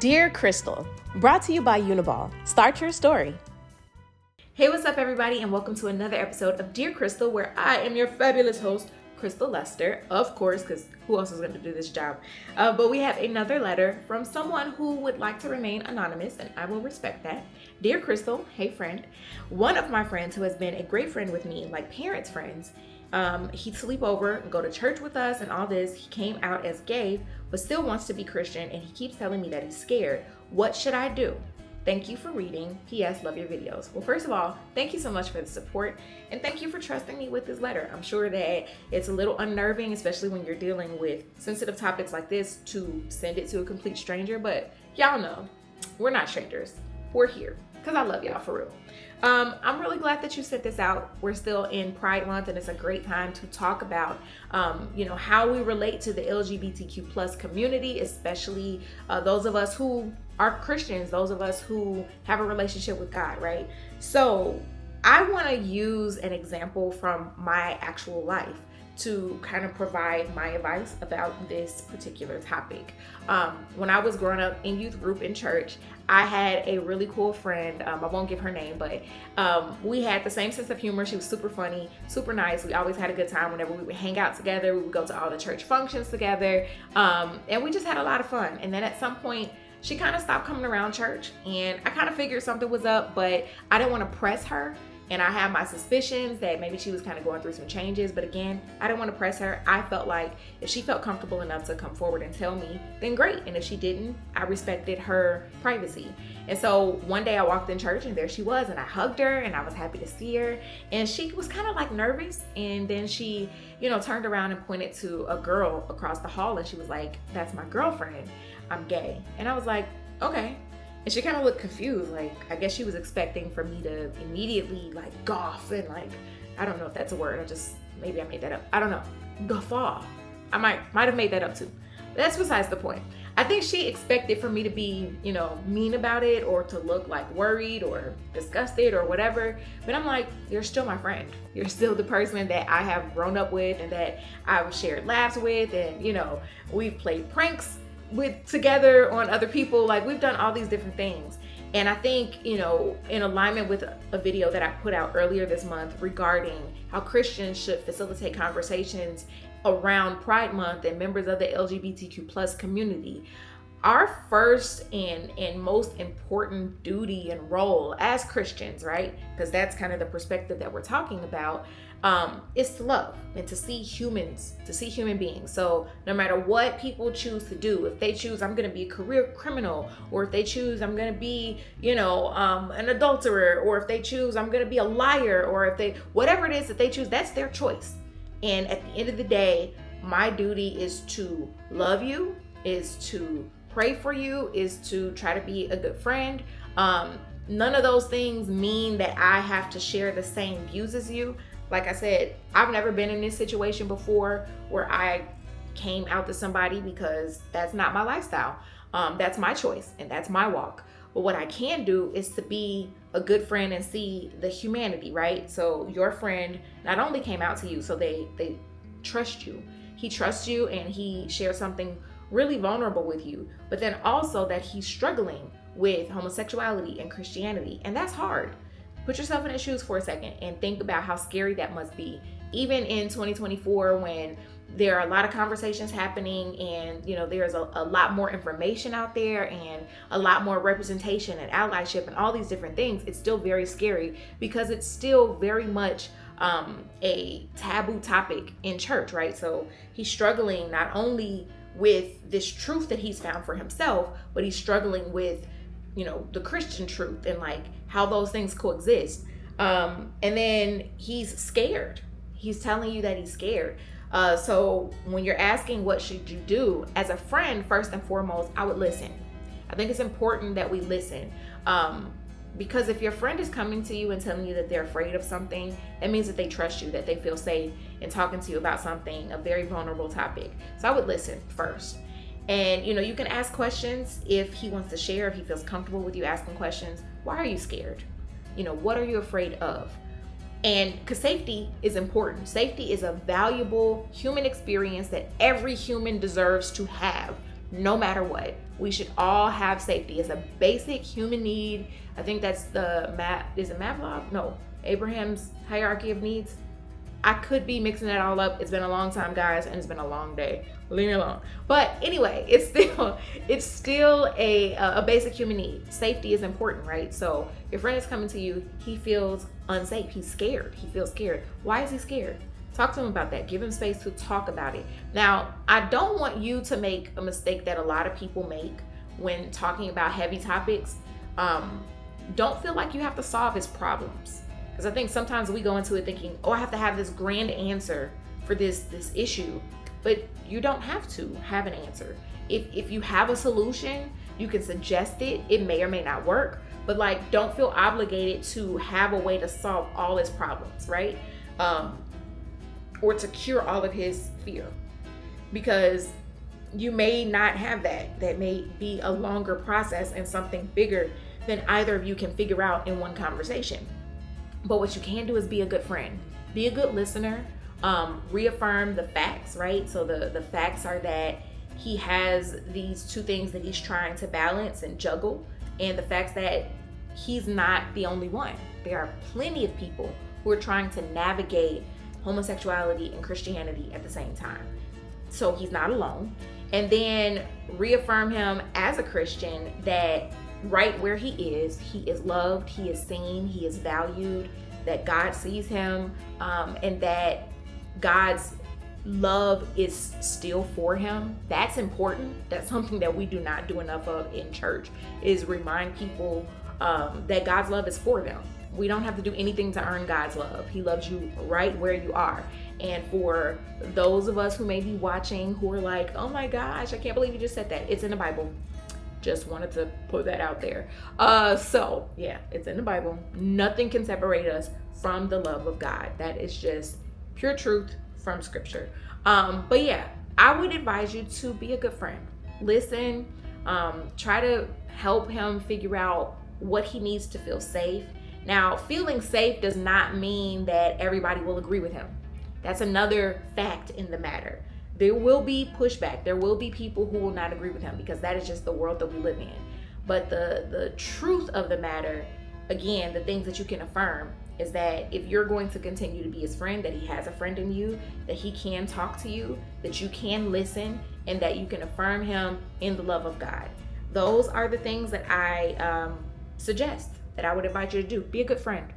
Dear Crystal, brought to you by Uniball. Start your story. Hey, what's up, everybody, and welcome to another episode of Dear Crystal, where I am your fabulous host, Crystal Lester, of course, because who else is going to do this job? But we have another letter from someone who would like to remain anonymous, and I will respect that. Dear Crystal, hey friend, one of my friends who has been a great friend with me, like parents' friends, he'd sleep over and go to church with us and all this. He came out as gay, but still wants to be Christian, and he keeps telling me that he's scared. What should I do? Thank you for reading. P.S. Love your videos. Well, first of all, thank you so much for the support, and thank you for trusting me with this letter. I'm sure that it's a little unnerving, especially when you're dealing with sensitive topics like this, to send it to a complete stranger, but y'all know, we're not strangers. We're here, because I love y'all for real. I'm really glad that you sent this out. We're still in Pride Month, and it's a great time to talk about, how we relate to the LGBTQ plus community, especially those of us who are Christians, those of us who have a relationship with God, right? So I want to use an example from my actual life to kind of provide my advice about this particular topic. When I was growing up in youth group in church, I had a really cool friend. I won't give her name, but we had the same sense of humor. She was super funny, super nice. We always had a good time whenever we would hang out together. We would go to all the church functions together, and we just had a lot of fun. And then at some point, she kind of stopped coming around church, and I kind of figured something was up, but I didn't want to press her. And I had my suspicions that maybe she was kind of going through some changes. But again, I didn't want to press her. I felt like if she felt comfortable enough to come forward and tell me, then great. And if she didn't, I respected her privacy. And so one day I walked in church, and there she was, and I hugged her, and I was happy to see her. And she was kind of like nervous. And then she, turned around and pointed to a girl across the hall, and she was like, "That's my girlfriend. I'm gay." And I was like, "Okay." And she kind of looked confused, like I guess she was expecting for me to immediately like gawk and like, I don't know if that's a word, maybe I made that up. I don't know, guffaw. I might have made that up too. But that's besides the point. I think she expected for me to be, mean about it, or to look like worried or disgusted or whatever. But I'm like, you're still my friend. You're still the person that I have grown up with and that I've shared laughs with, and we've played pranks with together on other people. Like, we've done all these different things. And I think, in alignment with a video that I put out earlier this month regarding how Christians should facilitate conversations around Pride Month and members of the LGBTQ plus community, our first and most important duty and role as Christians, right? Because that's kind of the perspective that we're talking about, is to love and to see human beings. So no matter what people choose to do, if they choose I'm going to be a career criminal, or if they choose I'm going to be, an adulterer, or if they choose I'm going to be a liar, or if whatever it is that they choose, that's their choice. And at the end of the day, my duty is to love you, is to pray for you, is to try to be a good friend. None of those things mean that I have to share the same views as you. Like I said, I've never been in this situation before where I came out to somebody, because that's not my lifestyle. That's my choice and that's my walk. But what I can do is to be a good friend and see the humanity, right? So your friend not only came out to you, so they trust you. He trusts you, and he shares something really vulnerable with you, but then also that he's struggling with homosexuality and Christianity. And that's hard. Put yourself in his shoes for a second and think about how scary that must be. Even in 2024, when there are a lot of conversations happening, and there's a lot more information out there and a lot more representation and allyship and all these different things, it's still very scary, because it's still very much a taboo topic in church, right? So he's struggling not only with this truth that he's found for himself, but he's struggling with the Christian truth and like how those things coexist. And then he's scared. He's telling you that he's scared. So when you're asking what should you do, as a friend, first and foremost, I would listen. I think it's important that we listen. Because if your friend is coming to you and telling you that they're afraid of something, that means that they trust you, that they feel safe in talking to you about something, a very vulnerable topic. So I would listen first. And you can ask questions if he wants to share, if he feels comfortable with you asking questions. Why are you scared? What are you afraid of? And because safety is important. Safety is a valuable human experience that every human deserves to have, no matter what. We should all have safety. It's a basic human need. I think that's Abraham's hierarchy of needs. I could be mixing that all up. It's been a long time, guys, and it's been a long day. Leave me alone. But anyway, it's still a basic human need. Safety is important, right? So your friend is coming to you. He feels unsafe. He's scared. He feels scared. Why is he scared? Talk to him about that. Give him space to talk about it. Now, I don't want you to make a mistake that a lot of people make when talking about heavy topics. Don't feel like you have to solve his problems. Because I think sometimes we go into it thinking, oh, I have to have this grand answer for this issue. But you don't have to have an answer. If you have a solution, you can suggest it. It may or may not work. But like, don't feel obligated to have a way to solve all his problems, right? Or to cure all of his fear. Because you may not have that. That may be a longer process and something bigger than either of you can figure out in one conversation. But what you can do is be a good friend, be a good listener, reaffirm the facts, right? So the facts are that he has these two things that he's trying to balance and juggle, and the facts that he's not the only one. There are plenty of people who are trying to navigate homosexuality and Christianity at the same time. So he's not alone. And then reaffirm him as a Christian that right where he is loved, he is seen, he is valued, that God sees him, and that God's love is still for him. That's important. That's something that we do not do enough of in church, is remind people that God's love is for them. We don't have to do anything to earn God's love. He loves you right where you are. And for those of us who may be watching who are like, oh my gosh, I can't believe you just said that. It's in the Bible. Just wanted to put that out there. So yeah, it's in the Bible. Nothing can separate us from the love of God. That is just pure truth from scripture. But yeah, I would advise you to be a good friend. Listen, try to help him figure out what he needs to feel safe. Now, feeling safe does not mean that everybody will agree with him. That's another fact in the matter. There will be pushback. There will be people who will not agree with him, because that is just the world that we live in. But the truth of the matter, again, the things that you can affirm is that if you're going to continue to be his friend, that he has a friend in you, that he can talk to you, that you can listen, and that you can affirm him in the love of God. Those are the things that I suggest, that I would invite you to do. Be a good friend.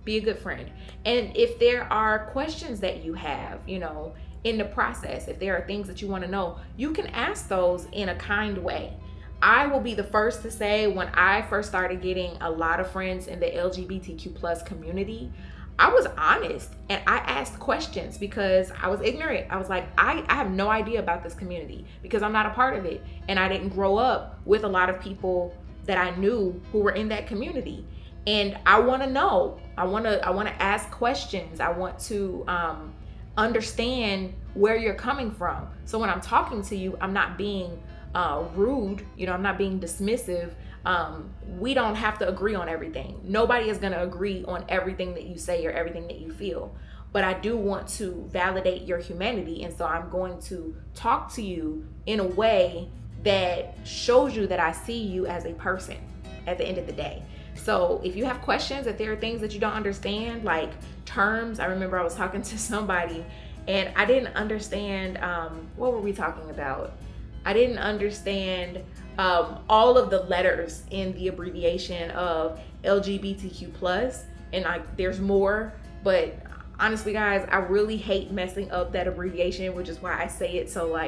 Be a good friend. And if there are questions that you have, in the process, if there are things that you want to know, you can ask those in a kind way. I will be the first to say, when I first started getting a lot of friends in the LGBTQ plus community, I was honest and I asked questions because I was ignorant. I was like, I have no idea about this community because I'm not a part of it. And I didn't grow up with a lot of people that I knew who were in that community. And I want to know. I want to ask questions. I want to understand where you're coming from. So when I'm talking to you, I'm not being rude. I'm not being dismissive. We don't have to agree on everything. Nobody is going to agree on everything that you say or everything that you feel. But I do want to validate your humanity. And so I'm going to talk to you in a way that shows you that I see you as a person at the end of the day. So if you have questions, if there are things that you don't understand, like terms, I remember I was talking to somebody and I didn't understand, what were we talking about? I didn't understand all of the letters in the abbreviation of LGBTQ plus, and there's more, but honestly guys, I really hate messing up that abbreviation, which is why I say it so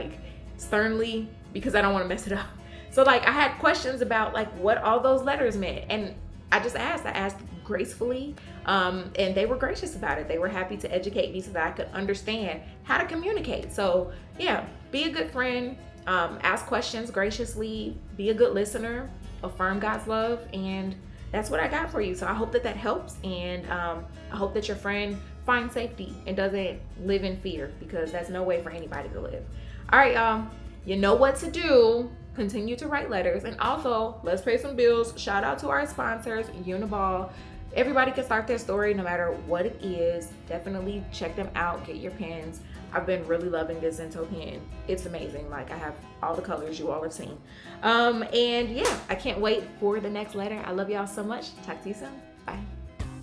sternly, because I don't want to mess it up. So I had questions about what all those letters meant, and I asked gracefully, and they were gracious about it. They were happy to educate me so that I could understand how to communicate. So yeah, be a good friend, ask questions graciously, be a good listener, affirm God's love, and that's what I got for you. So I hope that helps, and I hope that your friend finds safety and doesn't live in fear, because that's no way for anybody to live. All right, y'all, you know what to do. Continue to write letters, and also let's pay some bills. Shout out to our sponsors, Uniball. Everybody can start their story no matter what it is. Definitely check them out, get your pens. I've been really loving this Zinto pen. It's amazing. Like, I have all the colors you all have seen. And yeah, I can't wait for the next letter. I love y'all so much. Talk to you soon. Bye.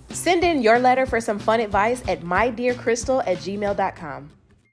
Send in your letter for some fun advice at mydearchristal@gmail.com.